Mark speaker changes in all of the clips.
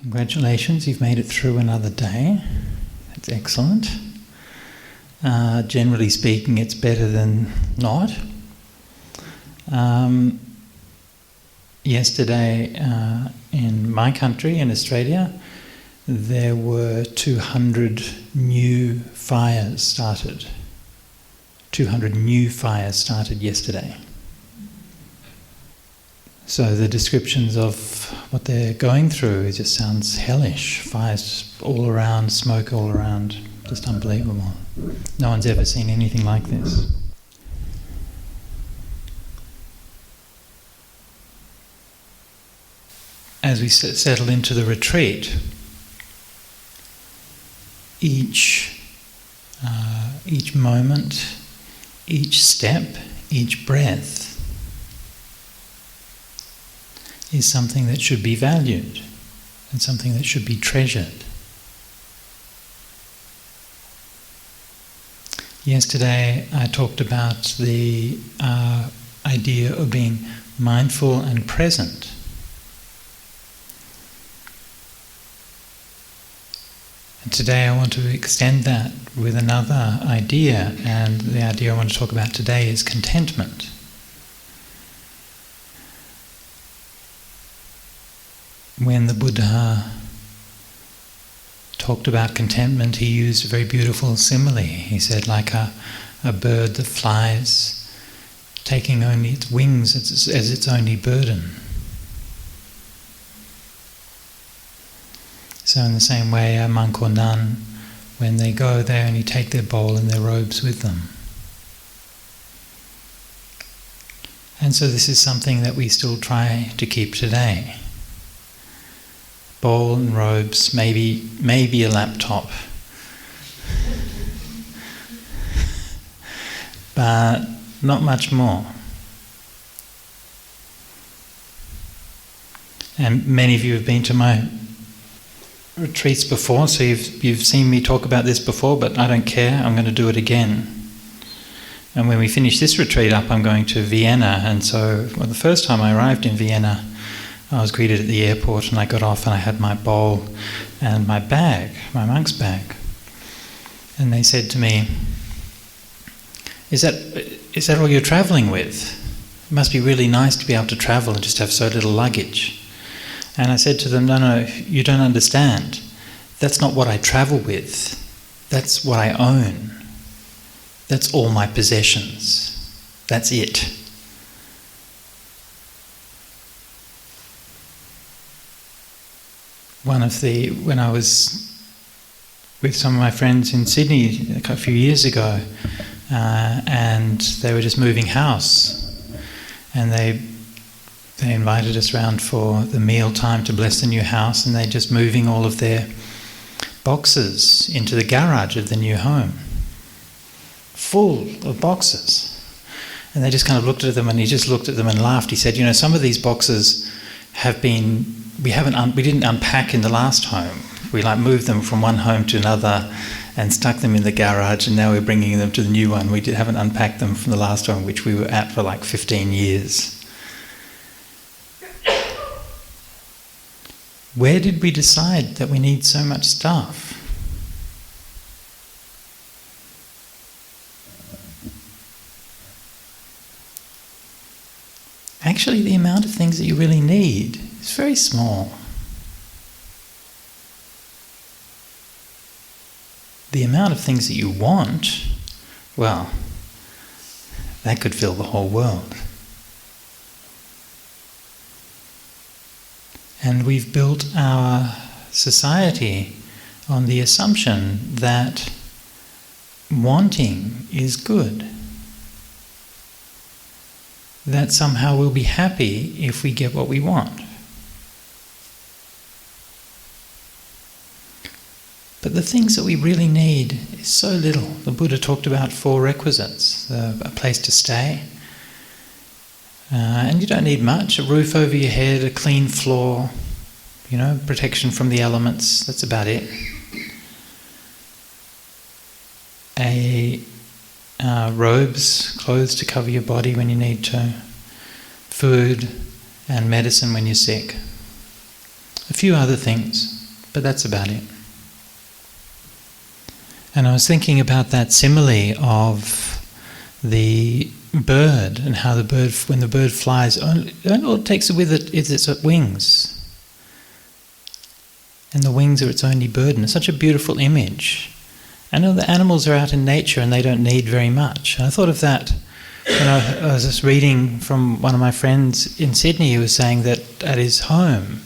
Speaker 1: Congratulations, you've made it through another day. That's excellent. Generally speaking, it's better than not. Yesterday, in my country, in Australia, there were 200 new fires started. 200 new fires started yesterday. So the descriptions of what they're going through, it just sounds hellish. Fires all around, smoke all around, just unbelievable. No one's ever seen anything like this. As we settle into the retreat, each moment, each step, each breath is something that should be valued and something that should be treasured. Yesterday I talked about the idea of being mindful and present. And today I want to extend that with another idea, and the idea I want to talk about today is contentment. When the Buddha talked about contentment, he used a very beautiful simile. He said, like a bird that flies, taking only its wings as its only burden. So in the same way, a monk or nun, when they go, they only take their bowl and their robes with them. And so this is something that we still try to keep today. Bowl and robes, maybe a laptop. But not much more. And many of you have been to my retreats before, so you've seen me talk about this before, but I don't care, I'm going to do it again. And when we finish this retreat up, I'm going to Vienna, and so the first time I arrived in Vienna, I was greeted at the airport and I got off and I had my bowl and my bag, my monk's bag. And they said to me, is that all you're travelling with? It must be really nice to be able to travel and just have so little luggage. And I said to them, no, you don't understand. That's not what I travel with. That's what I own. That's all my possessions. That's it. When I was with some of my friends in Sydney a few years ago, and they were just moving house, and they invited us round for the meal time to bless the new house, and they're just moving all of their boxes into the garage of the new home, full of boxes. And they just kind of looked at them, and he just looked at them and laughed. He said, some of these boxes have been we didn't unpack in the last home. We moved them from one home to another and stuck them in the garage, and now we're bringing them to the new one. We haven't unpacked them from the last home, which we were at for 15 years. Where did we decide that we need so much stuff? Actually, the amount of things that you really need is very small. The amount of things that you want, well, that could fill the whole world. And we've built our society on the assumption that wanting is good. That somehow we'll be happy if we get what we want. But the things that we really need is so little. The Buddha talked about 4 requisites: a place to stay, and you don't need much, a roof over your head, a clean floor, protection from the elements, that's about it. Robes, clothes to cover your body when you need to, food and medicine when you're sick. A few other things, but that's about it. And I was thinking about that simile of the bird and how the bird, when the bird flies, all it takes with it is its wings. And the wings are its only burden. It's such a beautiful image. I know the animals are out in nature and they don't need very much. And I thought of that when I was just reading from one of my friends in Sydney who was saying that at his home,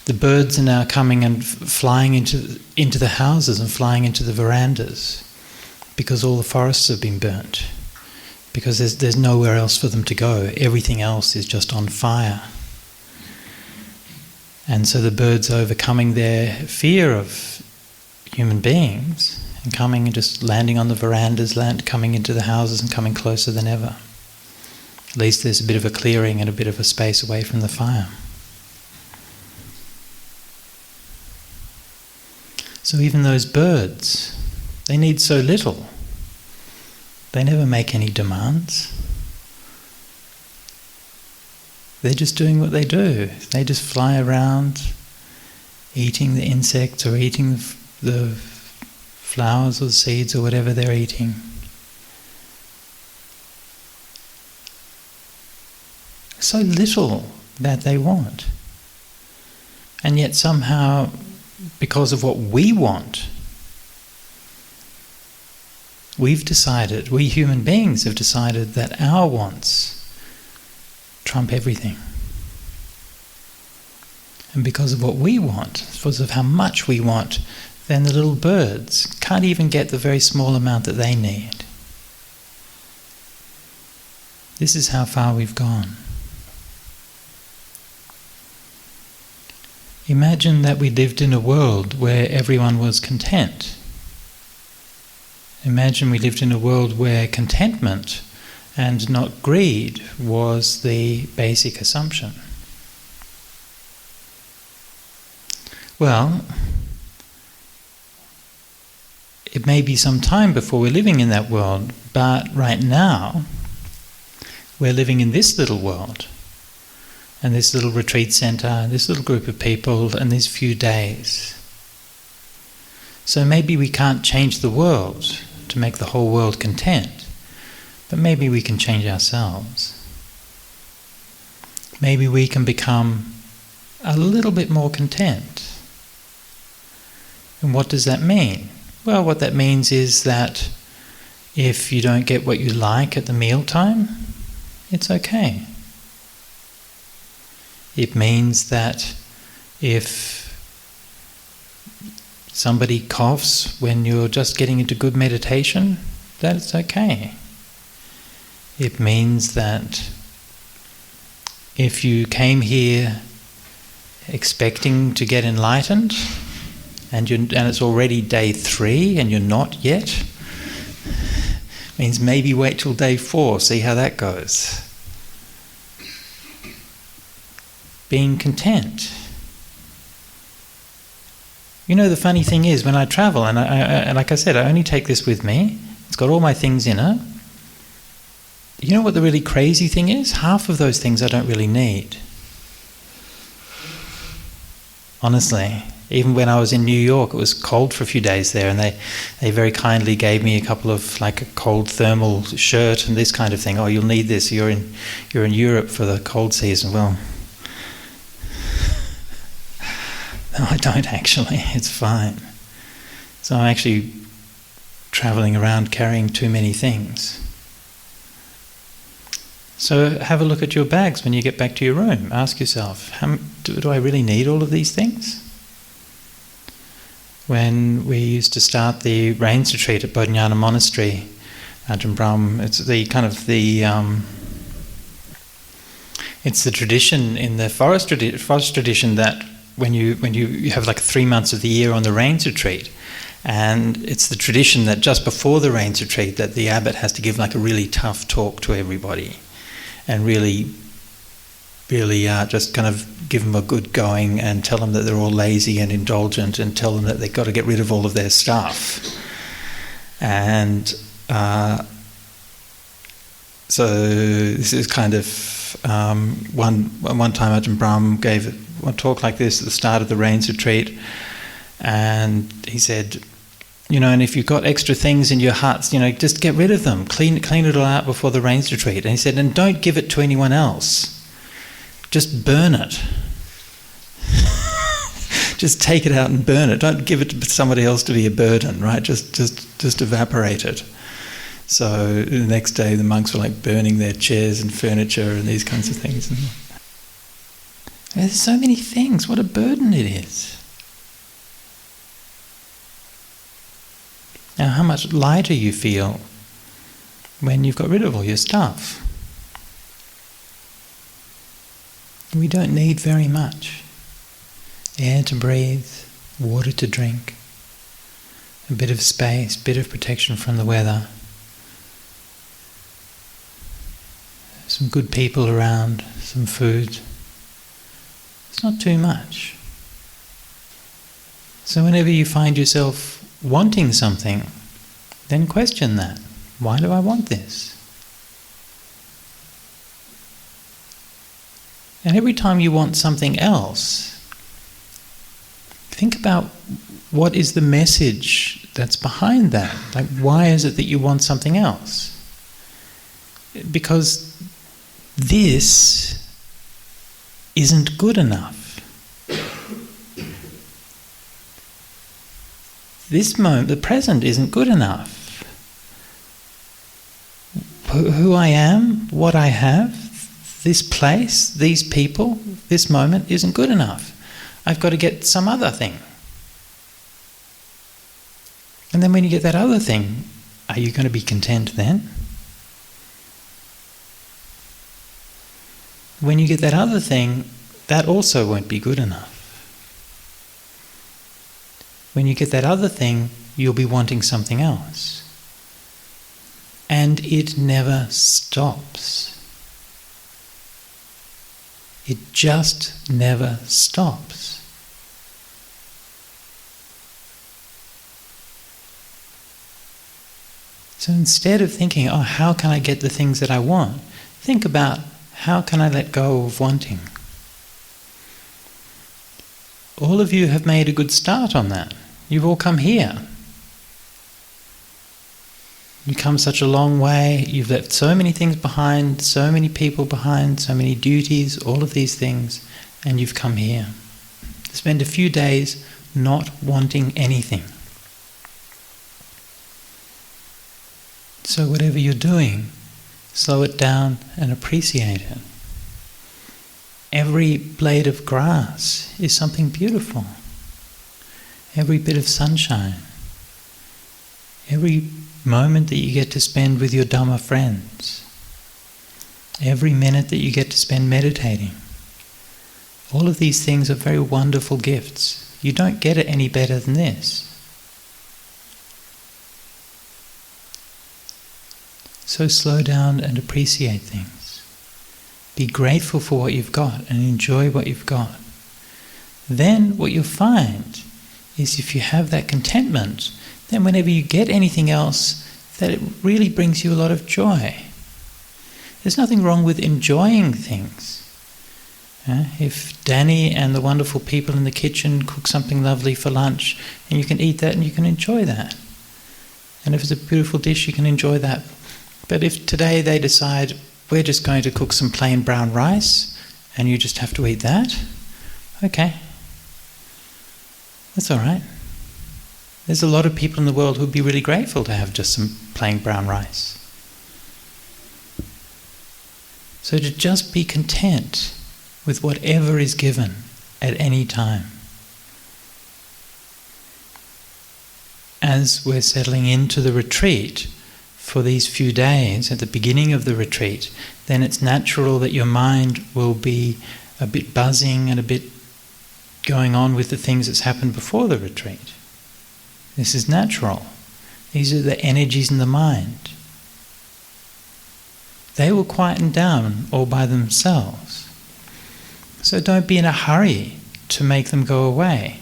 Speaker 1: the birds are now coming and flying into the houses and flying into the verandas because all the forests have been burnt. Because there's nowhere else for them to go. Everything else is just on fire. And so the birds are overcoming their fear of human beings and coming and just landing on the verandas, coming into the houses and coming closer than ever. At least there's a bit of a clearing and a bit of a space away from the fire. So even those birds, they need so little. They never make any demands. They're just doing what they do. They just fly around, eating the insects or eating the flowers or the seeds or whatever they're eating. So little that they want. And yet somehow, because of what we want, we've decided, we human beings have decided that our wants trump everything. And because of what we want, because of how much we want, then the little birds can't even get the very small amount that they need. This is how far we've gone. Imagine that we lived in a world where everyone was content. Imagine we lived in a world where contentment and not greed was the basic assumption. Well, it may be some time before we're living in that world, but right now we're living in this little world and this little retreat centre, this little group of people and these few days. So maybe we can't change the world to make the whole world content, but maybe we can change ourselves. Maybe we can become a little bit more content. And what does that mean? Well, what that means is that if you don't get what you like at the mealtime, it's okay. It means that if somebody coughs when you're just getting into good meditation, that's okay. It means that if you came here expecting to get enlightened and it's already day 3 and you're not yet, means maybe wait till day 4, see how that goes. Being content. You know, the funny thing is, when I travel, and I like I said, I only take this with me, it's got all my things in it. You know what the really crazy thing is? Half of those things I don't really need. Honestly. Even when I was in New York, it was cold for a few days there, and they very kindly gave me a couple of, like a cold thermal shirt and this kind of thing. Oh, you'll need this, you're in Europe for the cold season. Well, no, I don't actually. It's fine. So I'm actually travelling around carrying too many things. So have a look at your bags when you get back to your room. Ask yourself, do I really need all of these things? When we used to start the Rains Retreat at Bodhinyana Monastery, Ajahn Brahm, it's the tradition in the forest tradition that when you have like 3 months of the year on the Rains Retreat, and it's the tradition that just before the Rains Retreat that the abbot has to give like a really tough talk to everybody and really just kind of give them a good going and tell them that they're all lazy and indulgent and tell them that they've got to get rid of all of their stuff. And so this is kind of one time Ajahn Brahm a talk like this at the start of the Rains retreat, and he said, and if you've got extra things in your huts, just get rid of them, clean it all out before the Rains retreat. And he said, and don't give it to anyone else, just burn it. Just take it out and burn it. Don't give it to somebody else to be a burden, right? Just evaporate it. So the next day the monks were like burning their chairs and furniture and these kinds of things. And there's so many things. What a burden it is. Now, how much lighter you feel when you've got rid of all your stuff. We don't need very much. Air to breathe, water to drink, a bit of space, bit of protection from the weather, some good people around, some food. It's not too much. So whenever you find yourself wanting something, then question that. Why do I want this? And every time you want something else, think about what is the message that's behind that. Like, why is it that you want something else? Because this isn't good enough. This moment, the present, isn't good enough. Who I am, what I have, this place, these people, this moment isn't good enough. I've got to get some other thing. And then when you get that other thing, are you going to be content then? When you get that other thing, that also won't be good enough. When you get that other thing, you'll be wanting something else. And it never stops. It just never stops. So instead of thinking, how can I get the things that I want? Think about, how can I let go of wanting? All of you have made a good start on that. You've all come here. You've come such a long way. You've left so many things behind, so many people behind, so many duties, all of these things, and you've come here. Spend a few days not wanting anything. So whatever you're doing, slow it down and appreciate it. Every blade of grass is something beautiful. Every bit of sunshine. Every moment that you get to spend with your Dhamma friends. Every minute that you get to spend meditating. All of these things are very wonderful gifts. You don't get it any better than this. So slow down and appreciate things. Be grateful for what you've got and enjoy what you've got. Then what you'll find is, if you have that contentment, then whenever you get anything else, that it really brings you a lot of joy. There's nothing wrong with enjoying things. If Danny and the wonderful people in the kitchen cook something lovely for lunch, and you can eat that and you can enjoy that. And if it's a beautiful dish, you can enjoy that. But if today they decide, we're just going to cook some plain brown rice, and you just have to eat that, okay. That's all right. There's a lot of people in the world who'd be really grateful to have just some plain brown rice. So to just be content with whatever is given at any time. As we're settling into the retreat for these few days, at the beginning of the retreat, then it's natural that your mind will be a bit buzzing and a bit going on with the things that's happened before the retreat. This is natural. These are the energies in the mind. They will quieten down all by themselves. So don't be in a hurry to make them go away.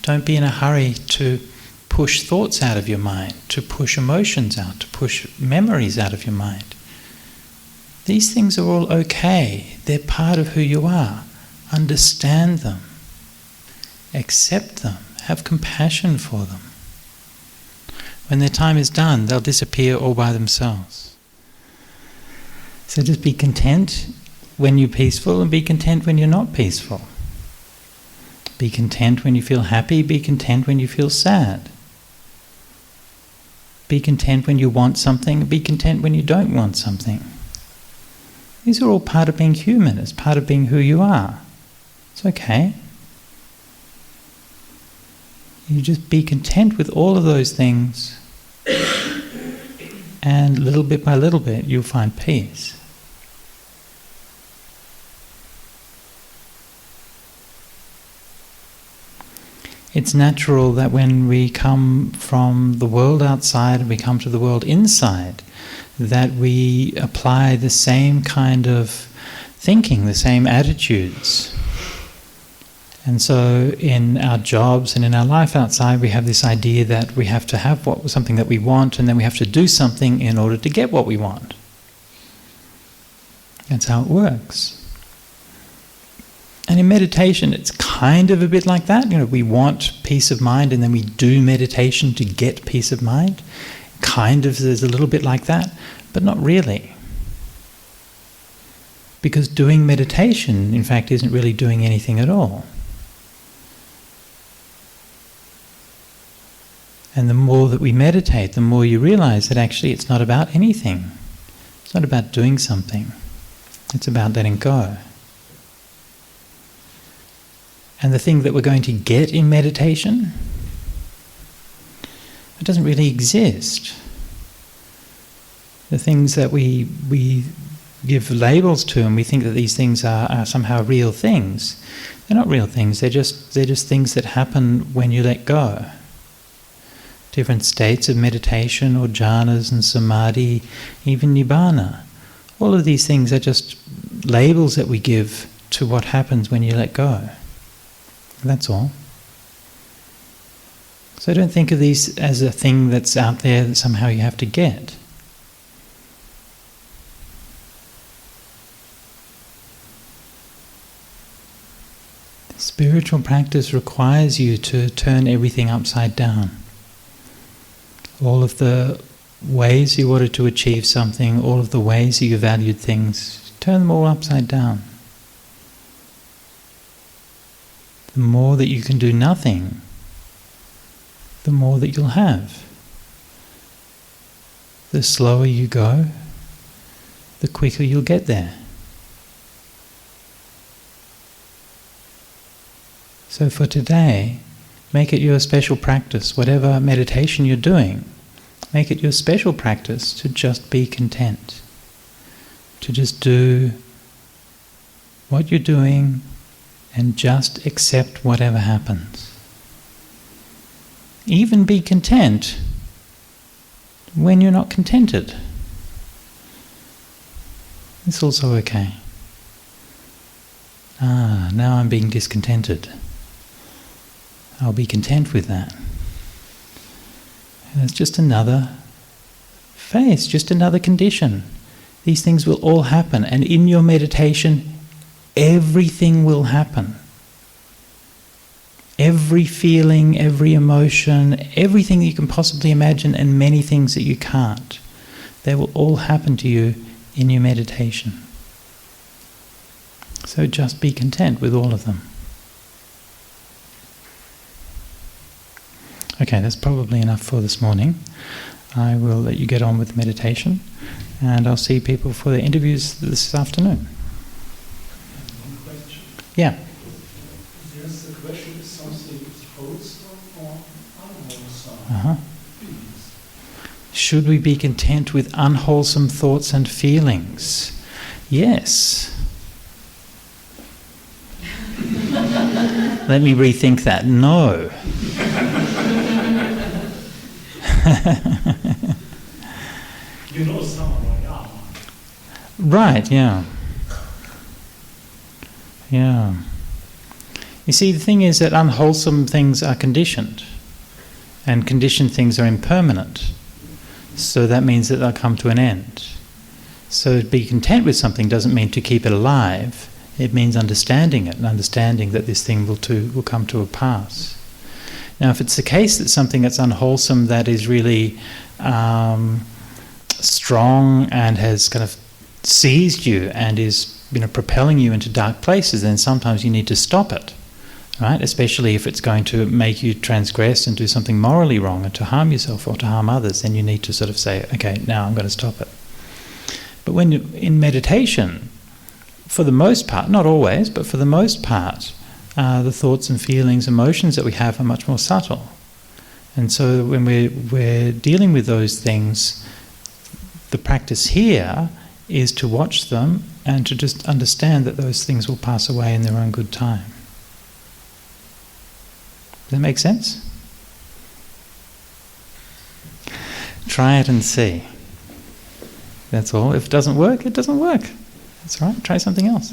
Speaker 1: Don't be in a hurry to push thoughts out of your mind, to push emotions out, to push memories out of your mind. These things are all okay. They're part of who you are. understand them, accept them, have compassion for them. When their time is done, they'll disappear all by themselves. So just be content when you're peaceful and be content when you're not peaceful. Be content when you feel happy, be content when you feel sad. Be content when you want something, be content when you don't want something. These are all part of being human, it's part of being who you are. It's okay. You just be content with all of those things, and little bit by little bit you'll find peace. It's natural that when we come from the world outside and we come to the world inside, that we apply the same kind of thinking, the same attitudes. And so in our jobs and in our life outside, we have this idea that we have to have something that we want, and then we have to do something in order to get what we want. That's how it works. And in meditation, it's kind of a bit like that. We want peace of mind, and then we do meditation to get peace of mind. There's a little bit like that, but not really. Because doing meditation, in fact, isn't really doing anything at all. And the more that we meditate, the more you realize that actually it's not about anything. It's not about doing something. It's about letting go. And the thing that we're going to get in meditation, it doesn't really exist. The things that we give labels to, and we think that these things are somehow real things, they're not real things. They're just things that happen when you let go. Different states of meditation or jhanas and samadhi, even nibbana. All of these things are just labels that we give to what happens when you let go. That's all. So don't think of these as a thing that's out there that somehow you have to get. Spiritual practice requires you to turn everything upside down. All of the ways you wanted to achieve something, all of the ways that you valued things, turn them all upside down. The more that you can do nothing, the more that you'll have. The slower you go, the quicker you'll get there. So for today, make it your special practice. Whatever meditation you're doing, make it your special practice to just be content. To just do what you're doing and just accept whatever happens. Even be content when you're not contented. It's also okay. Now I'm being discontented. I'll be content with that. And it's just another phase, just another condition. These things will all happen, and in your meditation, everything will happen. Every feeling, every emotion, everything that you can possibly imagine, and many things that you can't, they will all happen to you in your meditation. So just be content with all of them. Okay, that's probably enough for this morning. I will let you get on with meditation, and I'll see people for the interviews this afternoon.
Speaker 2: One question.
Speaker 1: Yeah.
Speaker 2: Yes, the question is something wholesome or unwholesome feelings.
Speaker 1: Should we be content with unwholesome thoughts and feelings? Yes. Let me rethink that. No.
Speaker 2: You know someone like that.
Speaker 1: Right, yeah. Yeah. You see, the thing is that unwholesome things are conditioned, and conditioned things are impermanent. So that means that they'll come to an end. So to be content with something doesn't mean to keep it alive. It means understanding it and understanding that this thing will come to a pass. Now, if it's the case that something that's unwholesome, that is really strong and has kind of seized you and is propelling you into dark places, then sometimes you need to stop it, right? Especially if it's going to make you transgress and do something morally wrong and to harm yourself or to harm others, then you need to sort of say, okay, now I'm going to stop it. But when in meditation, for the most part, not always, but for the most part, the thoughts and feelings, emotions that we have are much more subtle. And so when we're dealing with those things, the practice here is to watch them and to just understand that those things will pass away in their own good time. Does that make sense? Try it and see. That's all. If it doesn't work, it doesn't work. That's all right. Try something else.